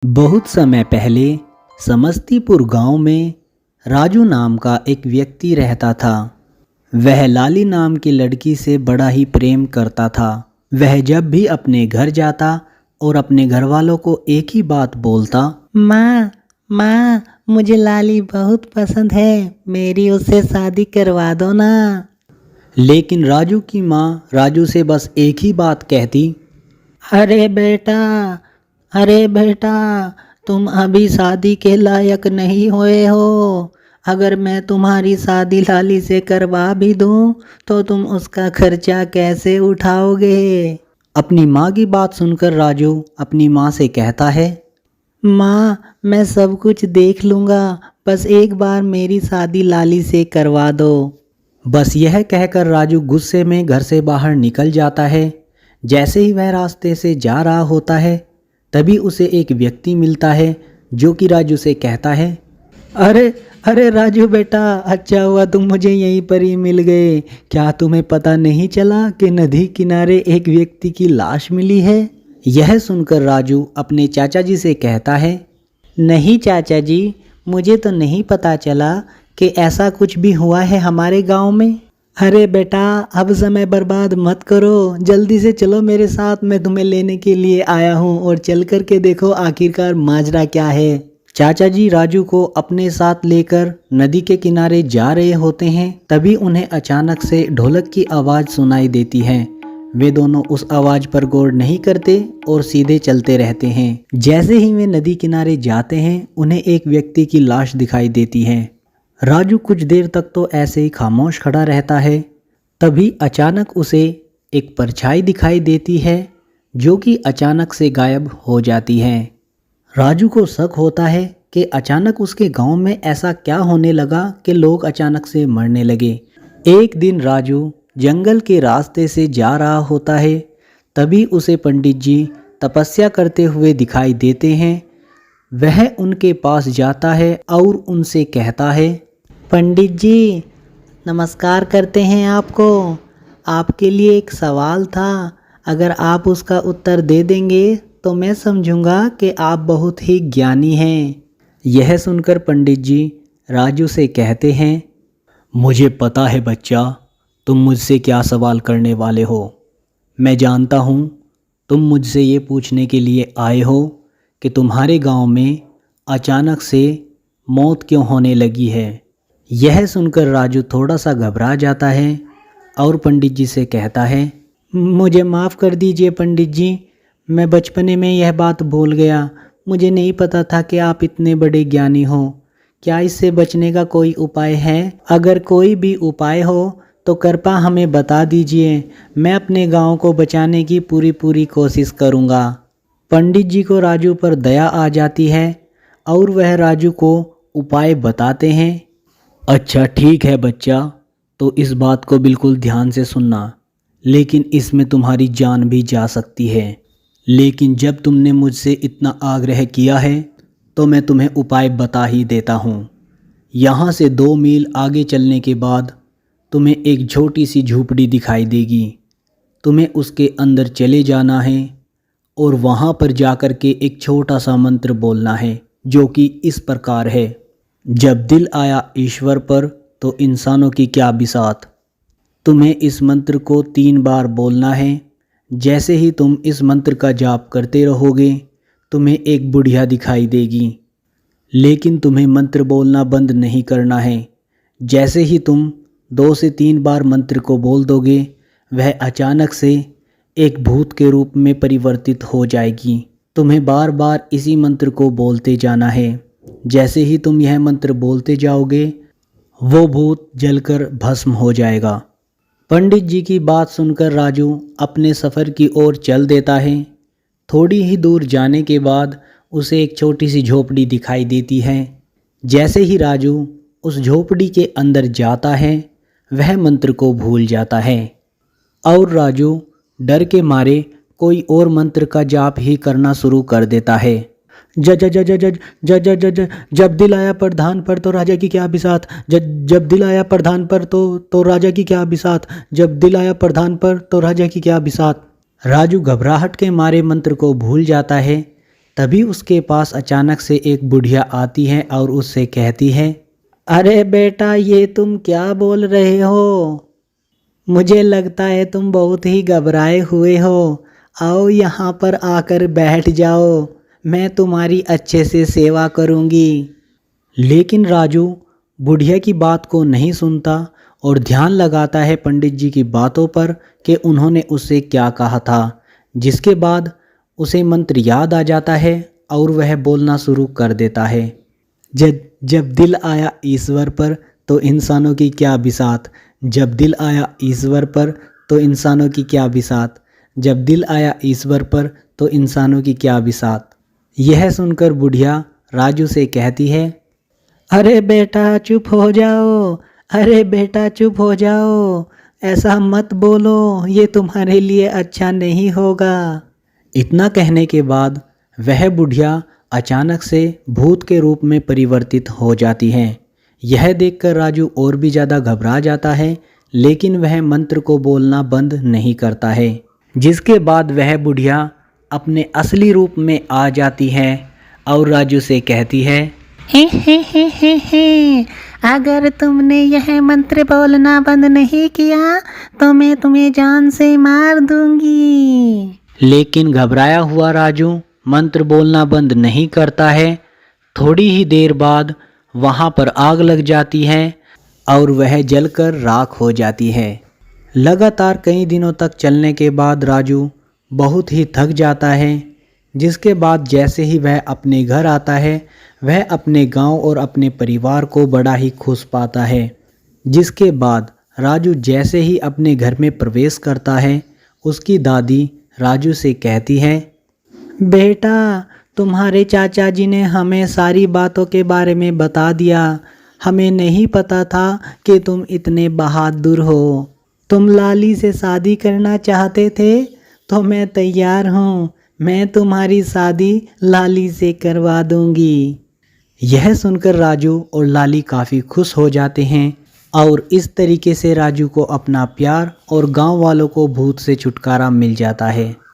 बहुत समय पहले समस्तीपुर गांव में राजू नाम का एक व्यक्ति रहता था। वह लाली नाम की लड़की से बड़ा ही प्रेम करता था। वह जब भी अपने घर जाता और अपने घर वालों को एक ही बात बोलता, माँ माँ मुझे लाली बहुत पसंद है, मेरी उससे शादी करवा दो ना। लेकिन राजू की माँ राजू से बस एक ही बात कहती, अरे बेटा, अरे बेटा, तुम अभी शादी के लायक नहीं हुए हो। अगर मैं तुम्हारी शादी लाली से करवा भी दूँ तो तुम उसका खर्चा कैसे उठाओगे। अपनी माँ की बात सुनकर राजू अपनी माँ से कहता है, माँ मैं सब कुछ देख लूँगा, बस एक बार मेरी शादी लाली से करवा दो। बस यह कहकर राजू गुस्से में घर से बाहर निकल जाता है। जैसे ही वह रास्ते से जा रहा होता है, तभी उसे एक व्यक्ति मिलता है जो कि राजू से कहता है, अरे अरे राजू बेटा, अच्छा हुआ तुम मुझे यहीं पर ही मिल गए। क्या तुम्हें पता नहीं चला कि नदी किनारे एक व्यक्ति की लाश मिली है। यह सुनकर राजू अपने चाचा जी से कहता है, नहीं चाचा जी, मुझे तो नहीं पता चला कि ऐसा कुछ भी हुआ है हमारे गांव में। अरे बेटा, अब समय बर्बाद मत करो, जल्दी से चलो मेरे साथ, मैं तुम्हें लेने के लिए आया हूँ और चल कर के देखो आखिरकार माजरा क्या है। चाचा जी राजू को अपने साथ लेकर नदी के किनारे जा रहे होते हैं। तभी उन्हें अचानक से ढोलक की आवाज़ सुनाई देती है। वे दोनों उस आवाज़ पर गौर नहीं करते और सीधे चलते रहते हैं। जैसे ही वे नदी किनारे जाते हैं, उन्हें एक व्यक्ति की लाश दिखाई देती है। राजू कुछ देर तक तो ऐसे ही खामोश खड़ा रहता है। तभी अचानक उसे एक परछाई दिखाई देती है जो कि अचानक से गायब हो जाती है। राजू को शक होता है कि अचानक उसके गांव में ऐसा क्या होने लगा कि लोग अचानक से मरने लगे। एक दिन राजू जंगल के रास्ते से जा रहा होता है। तभी उसे पंडित जी तपस्या करते हुए दिखाई देते हैं। वह उनके पास जाता है और उनसे कहता है, पंडित जी नमस्कार करते हैं आपको। आपके लिए एक सवाल था, अगर आप उसका उत्तर दे देंगे तो मैं समझूंगा कि आप बहुत ही ज्ञानी हैं। यह सुनकर पंडित जी राजू से कहते हैं, मुझे पता है बच्चा, तुम मुझसे क्या सवाल करने वाले हो। मैं जानता हूँ तुम मुझसे ये पूछने के लिए आए हो कि तुम्हारे गांव में अचानक से मौत क्यों होने लगी है। यह सुनकर राजू थोड़ा सा घबरा जाता है और पंडित जी से कहता है, मुझे माफ़ कर दीजिए पंडित जी, मैं बचपने में यह बात भूल गया। मुझे नहीं पता था कि आप इतने बड़े ज्ञानी हो। क्या इससे बचने का कोई उपाय है? अगर कोई भी उपाय हो तो कृपया हमें बता दीजिए, मैं अपने गांव को बचाने की पूरी कोशिश करूंगा। पंडित जी को राजू पर दया आ जाती है और वह राजू को उपाय बताते हैं। अच्छा ठीक है बच्चा, तो इस बात को बिल्कुल ध्यान से सुनना, लेकिन इसमें तुम्हारी जान भी जा सकती है। लेकिन जब तुमने मुझसे इतना आग्रह किया है तो मैं तुम्हें उपाय बता ही देता हूँ। यहाँ से 2 मील आगे चलने के बाद तुम्हें एक छोटी सी झोपड़ी दिखाई देगी। तुम्हें उसके अंदर चले जाना है और वहाँ पर जाकर के एक छोटा सा मंत्र बोलना है जो कि इस प्रकार है, जब दिल आया ईश्वर पर तो इंसानों की क्या बिसात। तुम्हें इस मंत्र को 3 बार बोलना है। जैसे ही तुम इस मंत्र का जाप करते रहोगे, तुम्हें एक बुढ़िया दिखाई देगी, लेकिन तुम्हें मंत्र बोलना बंद नहीं करना है। जैसे ही तुम 2 से 3 बार मंत्र को बोल दोगे, वह अचानक से एक भूत के रूप में परिवर्तित हो जाएगी। तुम्हें बार बार इसी मंत्र को बोलते जाना है। जैसे ही तुम यह मंत्र बोलते जाओगे, वो भूत जलकर भस्म हो जाएगा। पंडित जी की बात सुनकर राजू अपने सफ़र की ओर चल देता है। थोड़ी ही दूर जाने के बाद उसे एक छोटी सी झोपड़ी दिखाई देती है। जैसे ही राजू उस झोपड़ी के अंदर जाता है, वह मंत्र को भूल जाता है और राजू डर के मारे कोई और मंत्र का जाप ही करना शुरू कर देता है। ज ज ज ज ज ज ज ज ज जब दिल आया प्रधान पर तो राजा की क्या बिसात। जब दिल आया प्रधान पर तो राजा की क्या बिसात। जब दिल आया प्रधान पर तो राजा की क्या बिसात। राजू घबराहट के मारे मंत्र को भूल जाता है। तभी उसके पास अचानक से एक बुढ़िया आती है और उससे कहती है, अरे बेटा, ये तुम क्या बोल रहे हो? मुझे लगता है तुम बहुत ही घबराए हुए हो। आओ यहाँ पर आकर बैठ जाओ, मैं तुम्हारी अच्छे से सेवा करूँगी। लेकिन राजू बुढ़िया की बात को नहीं सुनता और ध्यान लगाता है पंडित जी की बातों पर कि उन्होंने उससे क्या कहा था। जिसके बाद उसे मंत्र याद आ जाता है और वह बोलना शुरू कर देता है, जब दिल आया ईश्वर पर तो इंसानों की क्या बिसात, जब दिल आया ईश्वर पर तो इंसानों की क्या बिसात, जब दिल आया ईश्वर पर तो इंसानों की क्या बिसात। यह सुनकर बुढ़िया राजू से कहती है, अरे बेटा चुप हो जाओ, अरे बेटा चुप हो जाओ, ऐसा मत बोलो, ये तुम्हारे लिए अच्छा नहीं होगा। इतना कहने के बाद वह बुढ़िया अचानक से भूत के रूप में परिवर्तित हो जाती है। यह देखकर राजू और भी ज़्यादा घबरा जाता है, लेकिन वह मंत्र को बोलना बंद नहीं करता है। जिसके बाद वह बुढ़िया अपने असली रूप में आ जाती है और राजू से कहती है, हे, अगर तुमने यह मंत्र बोलना बंद नहीं किया तो मैं तुम्हें जान से मार दूंगी। लेकिन घबराया हुआ राजू मंत्र बोलना बंद नहीं करता है। थोड़ी ही देर बाद वहाँ पर आग लग जाती है और वह जलकर राख हो जाती है। लगातार कई दिनों तक चलने के बाद राजू बहुत ही थक जाता है। जिसके बाद जैसे ही वह अपने घर आता है, वह अपने गांव और अपने परिवार को बड़ा ही खुश पाता है। जिसके बाद राजू जैसे ही अपने घर में प्रवेश करता है, उसकी दादी राजू से कहती है, बेटा, तुम्हारे चाचा जी ने हमें सारी बातों के बारे में बता दिया। हमें नहीं पता था कि तुम इतने बहादुर हो। तुम लाली से शादी करना चाहते थे तो मैं तैयार हूँ, मैं तुम्हारी शादी लाली से करवा दूंगी। यह सुनकर राजू और लाली काफ़ी खुश हो जाते हैं और इस तरीके से राजू को अपना प्यार और गांव वालों को भूत से छुटकारा मिल जाता है।